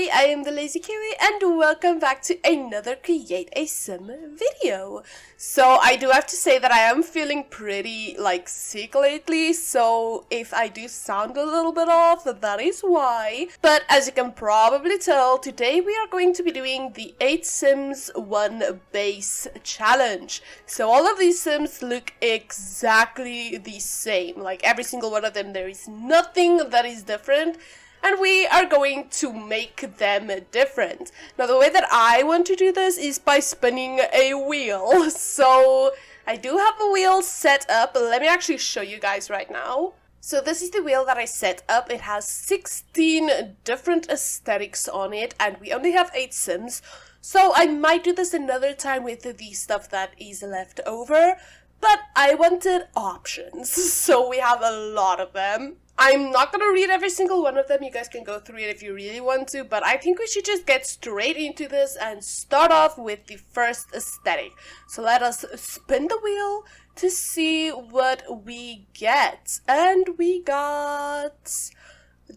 everybody, I am the Lazy Kiwi and welcome back to another Create a Sim video. So I do have to say that I am feeling pretty sick lately, so if I do sound a little bit off, that is why. But as you can probably tell, today we are going to be doing the 8 Sims 1 base challenge. So all of these Sims look exactly the same, like every single one of them, there is nothing that is different. And we are going to make them different. Now the way that I want to do this is by spinning a wheel. So I do have a wheel set up. Let me actually show you guys right now. So this is the wheel that I set up. It has 16 different aesthetics on it and we only have 8 Sims. So I might do this another time with the stuff that is left over. But I wanted options, so we have a lot of them. I'm not going to read every single one of them, you guys can go through it if you really want to, but I think we should just get straight into this and start off with the first aesthetic. So let us spin the wheel to see what we get. And we got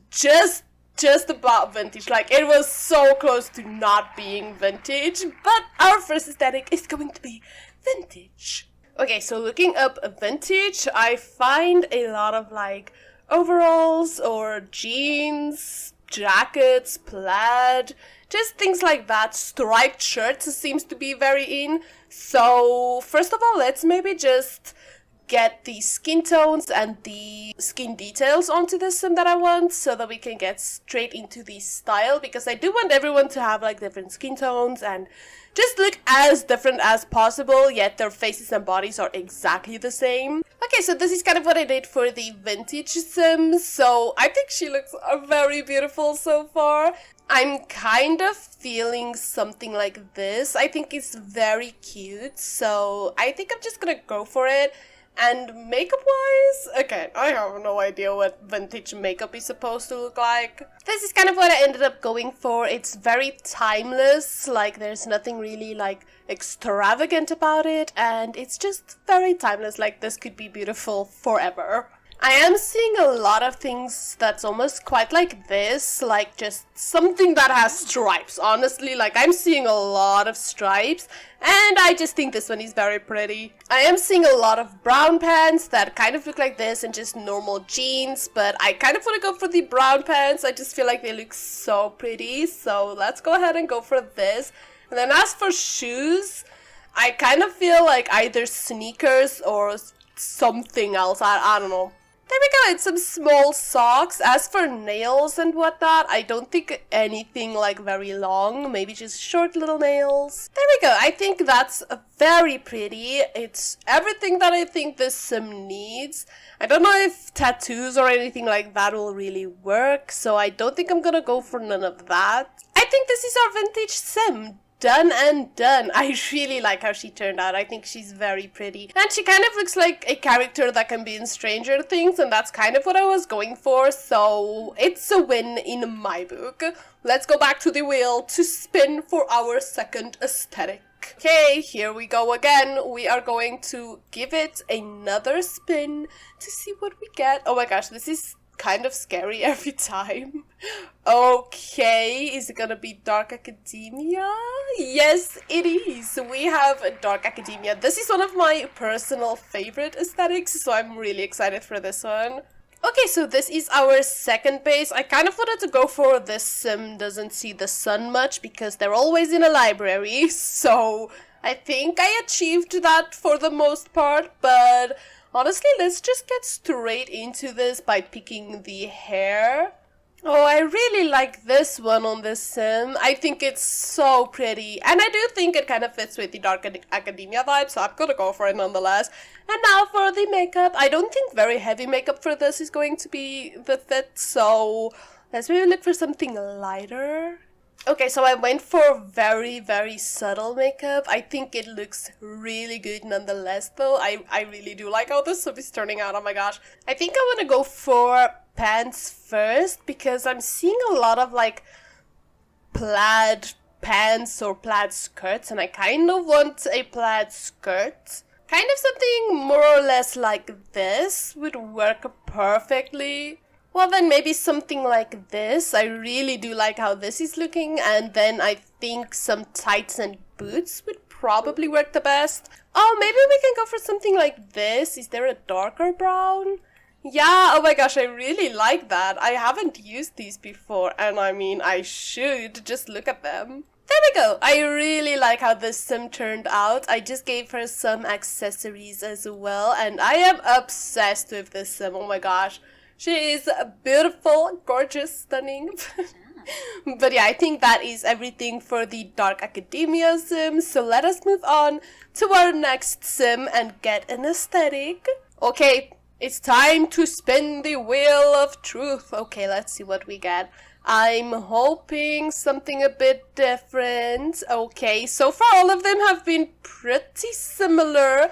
just about vintage, it was so close to not being vintage, but our first aesthetic is going to be vintage. Okay, so looking up vintage, I find a lot of overalls or jeans, jackets, plaid, just things like that. Striped shirts seems to be very in. So first of all, let's maybe just get the skin tones and the skin details onto the sim that I want so that we can get straight into the style, because I do want everyone to have different skin tones and just look as different as possible, yet their faces and bodies are exactly the same. Okay, so this is kind of what I did for the vintage sim, so I think she looks very beautiful so far. I'm kind of feeling something like this. I think it's very cute, so I think I'm just gonna go for it. And makeup-wise, okay, I have no idea what vintage makeup is supposed to look like. This is kind of what I ended up going for. It's very timeless, there's nothing really extravagant about it, and it's just very timeless, this could be beautiful forever. I am seeing a lot of things that's almost quite like this, just something that has stripes, honestly, I'm seeing a lot of stripes, and I just think this one is very pretty. I am seeing a lot of brown pants that kind of look like this and just normal jeans, but I kind of want to go for the brown pants. I just feel like they look so pretty, so let's go ahead and go for this. And then as for shoes, I kind of feel like either sneakers or something else, I don't know. There we go, it's some small socks. As for nails and whatnot, I don't think anything very long, maybe just short little nails. There we go, I think that's very pretty. It's everything that I think this sim needs. I don't know if tattoos or anything like that will really work, so I don't think I'm gonna go for none of that. I think this is our vintage sim. Done and done. I really like how she turned out. I think she's very pretty. And she kind of looks like a character that can be in Stranger Things, and that's kind of what I was going for, so it's a win in my book. Let's go back to the wheel to spin for our second aesthetic. Okay, here we go again. We are going to give it another spin to see what we get. Oh my gosh, this is kind of scary every time. Okay, is it gonna be Dark Academia? Yes, it is. We have Dark Academia. This is one of my personal favorite aesthetics, so I'm really excited for this one. Okay, so this is our second base. I kind of wanted to go for this sim doesn't see the sun much because they're always in a library, so I think I achieved that for the most part, but honestly, let's just get straight into this by picking the hair. Oh, I really like this one on this sim. I think it's so pretty. And I do think it kind of fits with the Dark Academia vibe, so I'm gonna go for it nonetheless. And now for the makeup. I don't think very heavy makeup for this is going to be the fit, so let's maybe look for something lighter. Okay, so I went for very, very subtle makeup. I think it looks really good nonetheless, though. I really do like how this is turning out, oh my gosh. I think I want to go for pants first, because I'm seeing a lot of plaid pants or plaid skirts, and I kind of want a plaid skirt. Kind of something more or less like this would work perfectly. Well, then maybe something like this. I really do like how this is looking. And then I think some tights and boots would probably work the best. Oh, maybe we can go for something like this. Is there a darker brown? Yeah, oh my gosh, I really like that. I haven't used these before, and I mean, I should. Just look at them. There we go. I really like how this sim turned out. I just gave her some accessories as well, and I am obsessed with this sim. Oh my gosh. She is beautiful, gorgeous, stunning. But yeah, I think that is everything for the Dark Academia sim. So let us move on to our next sim and get an aesthetic. Okay, it's time to spin the wheel of truth. Okay, let's see what we get. I'm hoping something a bit different. Okay, so far all of them have been pretty similar.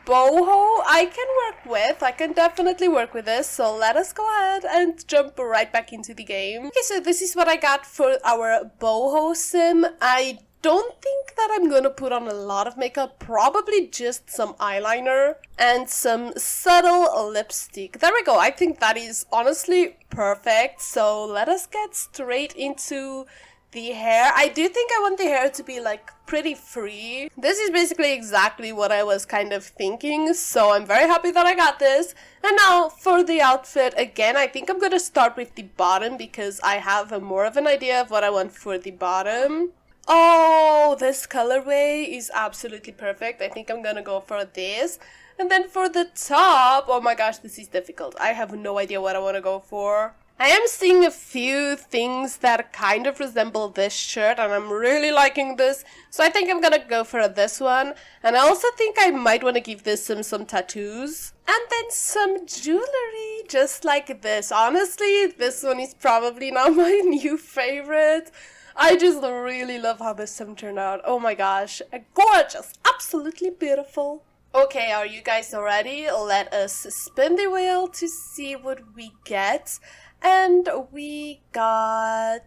Boho, I can work with. I can definitely work with this. So let us go ahead and jump right back into the game. Okay, so this is what I got for our Boho sim. I don't think that I'm gonna put on a lot of makeup, probably just some eyeliner and some subtle lipstick. There we go. I think that is honestly perfect. So let us get straight into the hair. I do think I want the hair to be like pretty free. This is basically exactly what I was kind of thinking, so I'm very happy that I got this. And now for the outfit, again, I think I'm gonna start with the bottom because I have more of an idea of what I want for the bottom. Oh, this colorway is absolutely perfect. I think I'm gonna go for this. And then for the top, oh my gosh, this is difficult. I have no idea what I want to go for. I am seeing a few things that kind of resemble this shirt, and I'm really liking this. So I think I'm gonna go for this one. And I also think I might want to give this some tattoos. And then some jewelry, just like this. Honestly, this one is probably now my new favorite. I just really love how this sim turned out. Oh my gosh, gorgeous, absolutely beautiful. Okay, are you guys ready? Let us spin the wheel to see what we get. And we got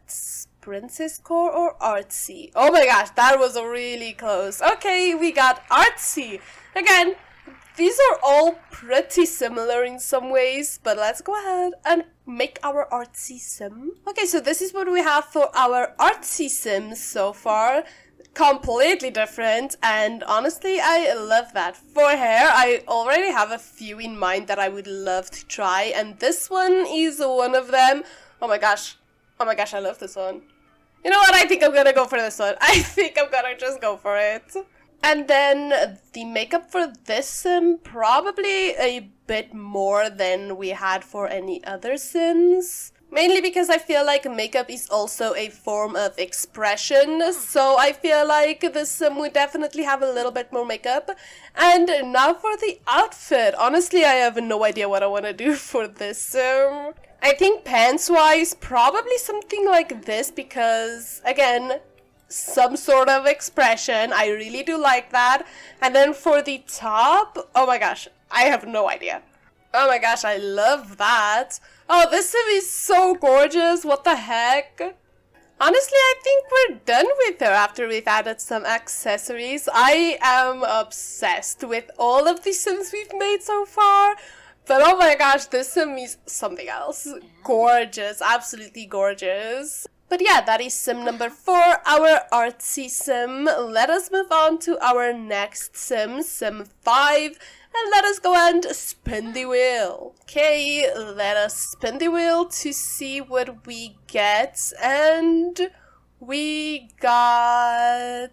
Princess Core or Artsy. Oh my gosh, that was really close. Okay, we got Artsy. Again, these are all pretty similar in some ways, but let's go ahead and make our artsy sim. Okay, so this is what we have for our artsy sims so far. Completely different, and honestly, I love that. For hair, I already have a few in mind that I would love to try, and this one is one of them. Oh my gosh, I love this one. You know what, I think I'm gonna go for this one. I think I'm gonna just go for it. And then the makeup for this sim, probably a bit more than we had for any other sims. Mainly because I feel like makeup is also a form of expression, so I feel like this sim would definitely have a little bit more makeup. And now for the outfit. Honestly, I have no idea what I want to do for this sim. I think pants-wise, probably something like this because, again, some sort of expression. I really do like that. And then for the top, oh my gosh, I have no idea. Oh my gosh, I love that. Oh, this sim is so gorgeous. What the heck? Honestly, I think we're done with her after we've added some accessories. I am obsessed with all of the sims we've made so far. But oh my gosh, this sim is something else. Gorgeous, absolutely gorgeous. But yeah, that is sim number 4, our artsy sim. Let us move on to our next sim, sim 5. And let us go and spin the wheel. Okay, let us spin the wheel to see what we get. And we got...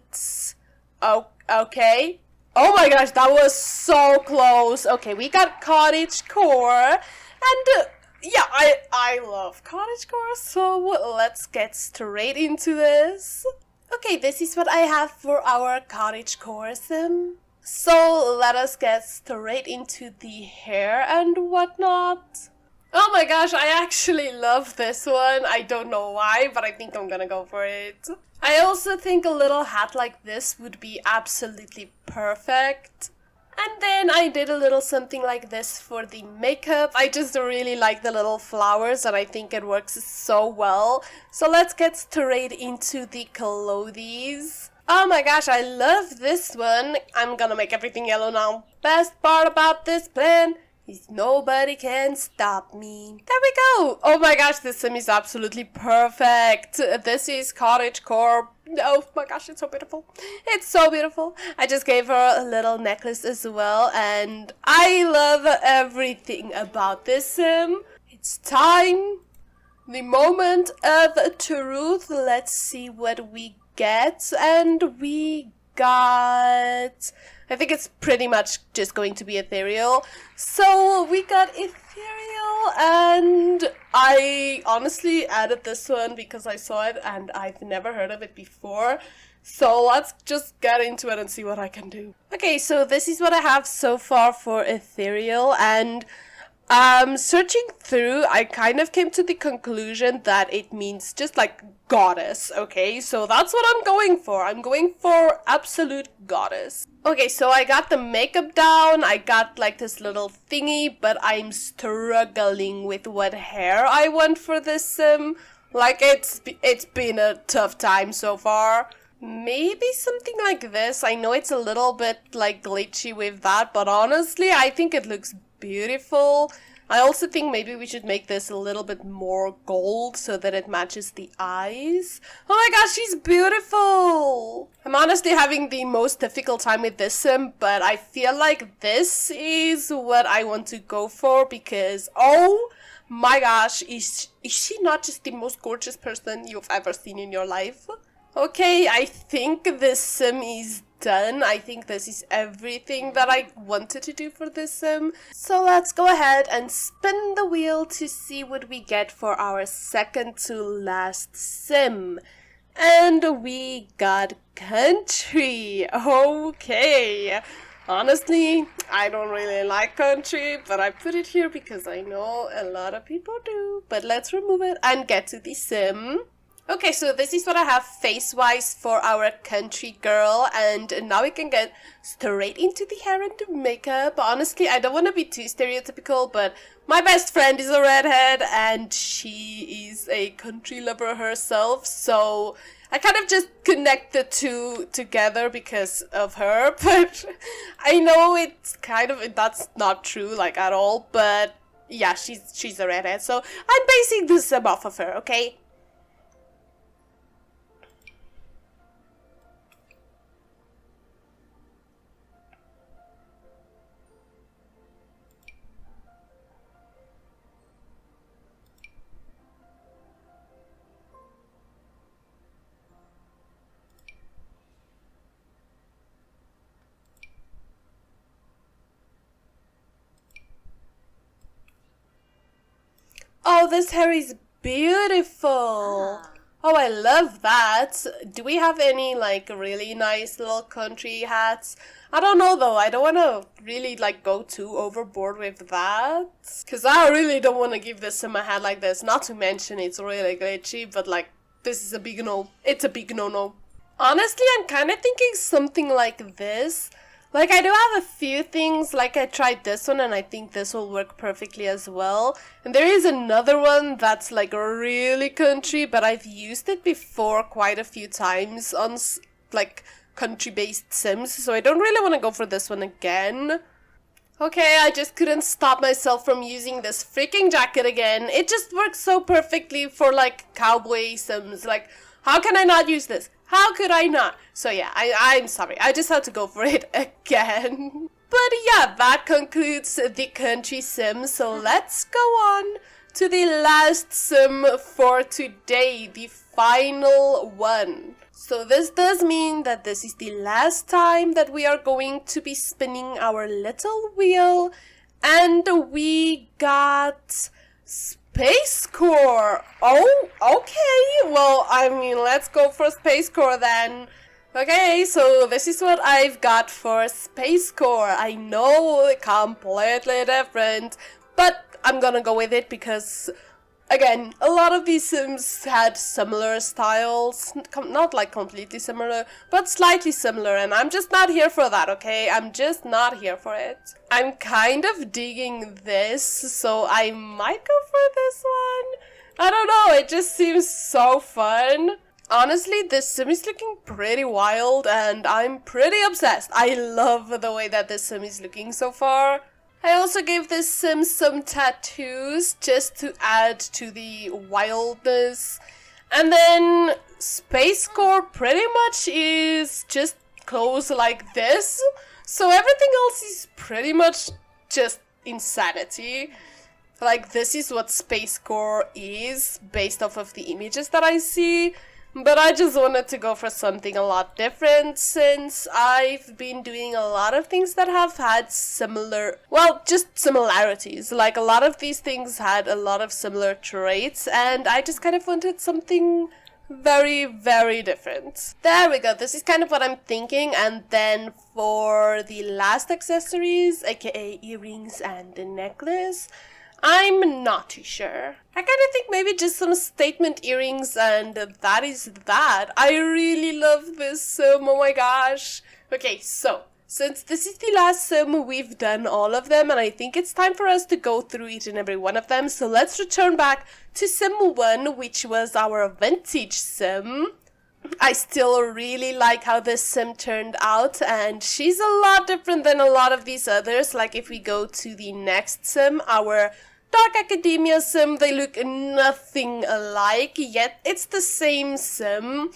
Oh, okay. Oh my gosh, that was so close. Okay, we got Cottage Core. And yeah, I love Cottage Core, so let's get straight into this. Okay, this is what I have for our Cottage Core sim. So let us get straight into the hair and whatnot. Oh my gosh, I actually love this one. I don't know why, but I think I'm gonna go for it. I also think a little hat like this would be absolutely perfect. And then I did a little something like this for the makeup. I just really like the little flowers and I think it works so well. So let's get straight into the clothes. Oh my gosh, I love this one. I'm gonna make everything yellow now. Best part about this plan, Nobody can stop me. There we go. Oh my gosh, this sim is absolutely perfect. This is Cottage Core. Oh my gosh, it's so beautiful. It's so beautiful. I just gave her a little necklace as well, and I love everything about this sim. It's time. The moment of truth. Let's see what we get. And we got... I think it's pretty much just going to be ethereal. So we got ethereal, and I honestly added this one because I saw it and I've never heard of it before. So let's just get into it and see what I can do. Okay, so this is what I have so far for ethereal, and searching through, I kind of came to the conclusion that it means just like goddess, okay? So that's what I'm going for. I'm going for absolute goddess. Okay, so I got the makeup down, I got like this little thingy, but I'm struggling with what hair I want for this sim. Like, it's been a tough time so far. Maybe something like this. I know it's a little bit like glitchy with that, but honestly, I think it looks beautiful. I also think maybe we should make this a little bit more gold so that it matches the eyes. Oh my gosh, she's beautiful! I'm honestly having the most difficult time with this sim, but I feel like this is what I want to go for because, oh my gosh, is she not just the most gorgeous person you've ever seen in your life? Okay, I think this sim is done. I think this is everything that I wanted to do for this sim. So let's go ahead and spin the wheel to see what we get for our second to last sim. And we got country. Okay. Honestly, I don't really like country, but I put it here because I know a lot of people do. But let's remove it and get to the sim. Okay, so this is what I have face-wise for our country girl, and now we can get straight into the hair and the makeup. Honestly, I don't want to be too stereotypical, but my best friend is a redhead, and she is a country lover herself, so I kind of just connect the two together because of her, but I know it's kind of, that's not true, like, at all, but yeah, she's a redhead, so I'm basing this off of her, okay? Oh, this hair is beautiful. Oh, I love that. Do we have any, like, really nice little country hats? I don't know, though. I don't want to really, like, go too overboard with that. Because I really don't want to give this in my hat like this. Not to mention it's really glitchy, but, like, this is a big no. It's a big no-no. Honestly, I'm kind of thinking something like this. Like, I do have a few things, like I tried this one and I think this will work perfectly as well. And there is another one that's like really country, but I've used it before quite a few times on like country-based sims, so I don't really want to go for this one again. Okay, I just couldn't stop myself from using this freaking jacket again. It just works so perfectly for like cowboy sims. Like, how can I not use this? How could I not? So yeah, I'm sorry. I just had to go for it again. But yeah, that concludes the country sim. So let's go on to the last sim for today, the final one. So this does mean that this is the last time that we are going to be spinning our little wheel. And we got Space Core. Oh, okay. Well, I mean, let's go for Space Core then. Okay, so this is what I've got for Space Core. I know, completely different, but I'm gonna go with it because, again, a lot of these sims had similar styles, not like completely similar, but slightly similar, and I'm just not here for that, okay? I'm just not here for it. I'm kind of digging this, so I might go for this one. I don't know, it just seems so fun. Honestly, this sim is looking pretty wild, and I'm pretty obsessed. I love the way that this sim is looking so far. I also gave this sim some tattoos just to add to the wildness. And then Space Core pretty much is just clothes like this. So everything else is pretty much just insanity. Like, this is what Space Core is based off of the images that I see. But I just wanted to go for something a lot different since I've been doing a lot of things that have had similar, well, just similarities. Like, a lot of these things had a lot of similar traits, and I just kind of wanted something very, very different. There we go. This is kind of what I'm thinking. And then for the last accessories, aka earrings and the necklace, I'm not too sure. I kind of think maybe just some statement earrings and that is that. I really love this sim, oh my gosh. Okay, so since this is the last sim, we've done all of them and I think it's time for us to go through each and every one of them. So let's return back to sim 1, which was our vintage sim. I still really like how this sim turned out, and she's a lot different than a lot of these others. Like, if we go to the next sim, our Dark Academia sim, they look nothing alike, yet it's the same sim.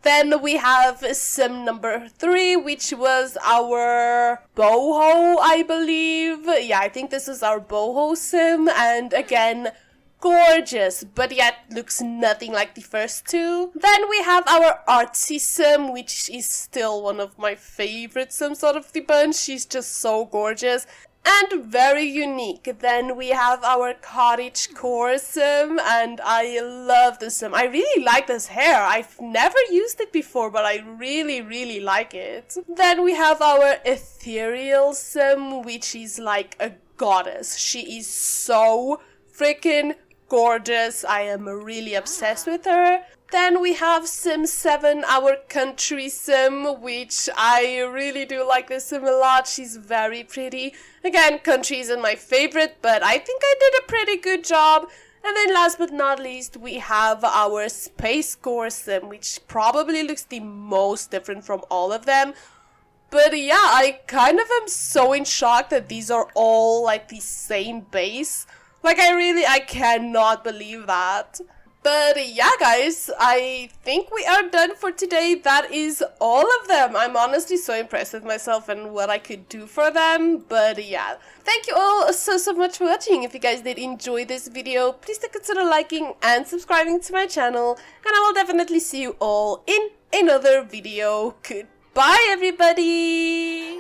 Then we have sim number 3, which was our Boho, I believe. Yeah, I think this is our Boho sim, and again, gorgeous, but yet looks nothing like the first two. Then we have our artsy sim, which is still one of my favorite sims out of the bunch. She's just so gorgeous and very unique. Then we have our Cottage Core sim, and I love this sim. I really like this hair. I've never used it before, but I really, really like it. Then we have our ethereal sim, which is like a goddess. She is so freaking gorgeous. I am really obsessed with her. Then we have sim 7, our country sim, which I really do like this sim a lot. She's very pretty. Again, country isn't my favorite, but I think I did a pretty good job. And then last but not least, we have our Space Core sim, which probably looks the most different from all of them. But yeah, I kind of am so in shock that these are all like the same base. Like, I cannot believe that. But yeah, guys, I think we are done for today. That is all of them. I'm honestly so impressed with myself and what I could do for them. But yeah, thank you all so much for watching. If you guys did enjoy this video, please do consider liking and subscribing to my channel. And I will definitely see you all in another video. Goodbye, everybody!